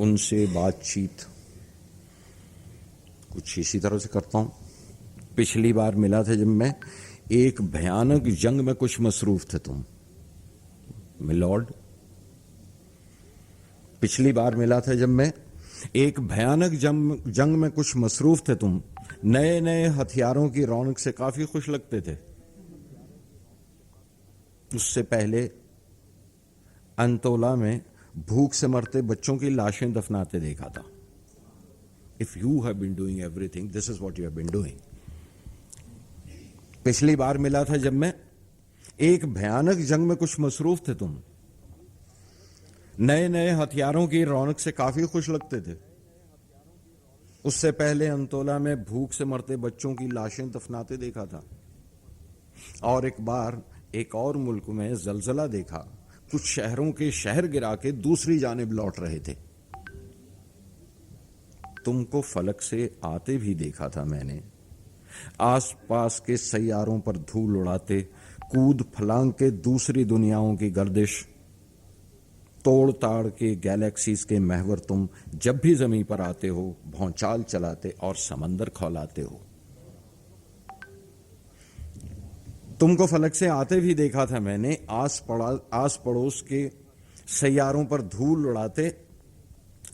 उनसे बातचीत कुछ इसी तरह से करता हूं। पिछली बार मिला था जब मैं, एक भयानक जंग में कुछ मसरूफ थे तुम मिलॉर्ड। पिछली बार मिला था जब मैं, एक भयानक जंग में कुछ मसरूफ थे तुम। नए नए हथियारों की रौनक से काफी खुश लगते थे। उससे पहले अंतोला में भूख से मरते बच्चों की लाशें दफनाते देखा था। If you have been doing everything, this is what you have been doing. पिछली बार मिला था जब मैं, एक भयानक जंग में कुछ मसरूफ थे तुम। नए नए हथियारों की रौनक से काफी खुश लगते थे। उससे पहले अंतोला में भूख से मरते बच्चों की लाशें दफनाते देखा था। और एक बार एक और मुल्क में जलजला देखा, कुछ शहरों के शहर गिरा के दूसरी जानिब लौट रहे थे। तुमको फलक से आते भी देखा था मैंने, आसपास के सैयारों पर धूल उड़ाते, कूद फलांग के दूसरी दुनियाओं की गर्दिश, तोड़ ताड़ के गैलेक्सीज के महवर तुम जब भी जमीन पर आते हो भौचाल चलाते और समंदर खौलाते हो। तुमको फलक से आते भी देखा था मैंने, आस पड़ोस के सैयारों पर धूल उड़ाते,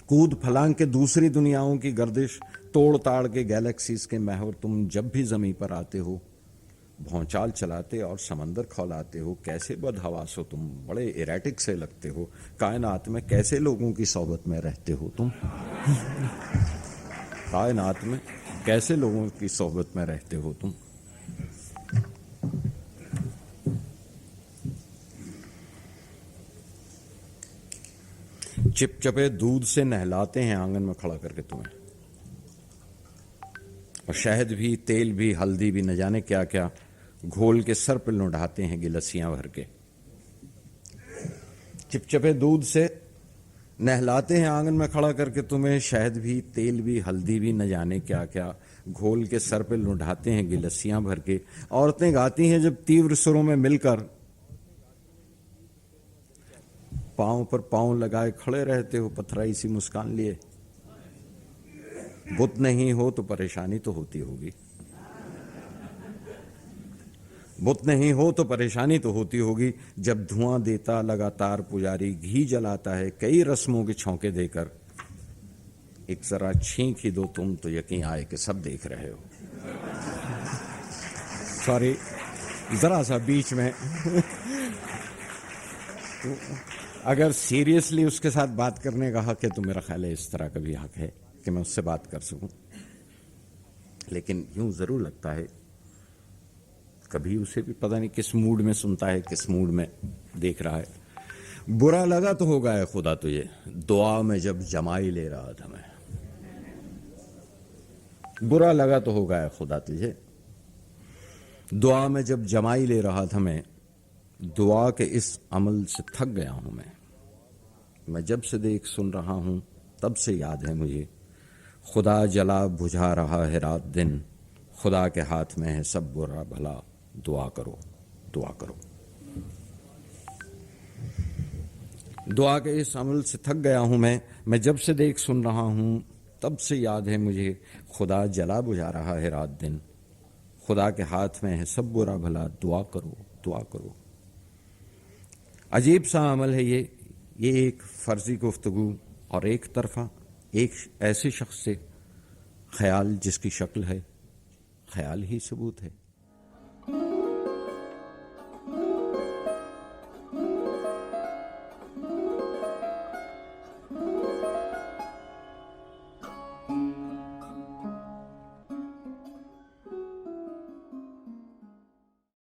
कूद फलांग के दूसरी दुनियाओं की गर्दिश, तोड़ ताड़ के गैलेक्सीज के महवर तुम जब भी जमीन पर आते हो भौचाल चलाते और समंदर खौलाते हो। कैसे बदहवास हो तुम, बड़े इरेटिक से लगते हो। कायनात में कैसे लोगों की सोबत में रहते हो तुम? कायनात में कैसे लोगों की सोबत में रहते हो तुम? चिपचपे दूध से नहलाते हैं आंगन में खड़ा करके तुम्हें, और शहद भी, तेल भी, हल्दी भी, न जाने क्या क्या घोल के सर पर लुढ़ाते हैं गिलसियां भर के। चिपचपे दूध से नहलाते हैं आंगन में खड़ा करके तुम्हें, शहद भी, तेल भी, हल्दी भी, न जाने क्या क्या घोल के सर पे लुढ़ाते हैं गिलसियां भर के। औरतें गाती हैं जब तीव्र सुरों में मिलकर, पांव पर पांव लगाए खड़े रहते हो पथराई सी मुस्कान लिए। बुत नहीं हो तो परेशानी तो होती होगी, बुत नहीं हो तो परेशानी तो होती होगी। जब धुआं देता लगातार पुजारी, घी जलाता है कई रस्मों के छौंके देकर, एक जरा छींक ही दो तुम तो यकीन आए कि सब देख रहे हो। सॉरी, जरा सा बीच में अगर सीरियसली उसके साथ बात करने का हक है तो मेरा ख्याल है इस तरह का भी हक है कि मैं उससे बात कर सकूं। लेकिन यूं जरूर लगता है कभी उसे भी पता नहीं किस मूड में सुनता है, किस मूड में देख रहा है। बुरा लगा तो होगा है खुदा तुझे, दुआ में जब जमाई ले रहा था मैं। बुरा लगा तो होगा है खुदा तुझे, दुआ में जब जमाई ले रहा था मैं। दुआ के इस अमल से थक गया हूं मैं जब से देख सुन रहा हूं तब से याद है मुझे। खुदा जला बुझा रहा है रात दिन, खुदा के हाथ में है सब बुरा भला। दुआ करो, दुआ करो। दुआ के इस अमल से थक गया हूं मैं जब से देख सुन रहा हूं तब से याद है मुझे। खुदा जला बुझा रहा है रात दिन, खुदा के हाथ में है सब बुरा भला। दुआ करो, दुआ करो। अजीब सा अमल है ये एक फर्जी गुफ्तगू और एक तरफा, एक ऐसे शख्स से ख्याल जिसकी शक्ल है ख्याल ही सबूत है।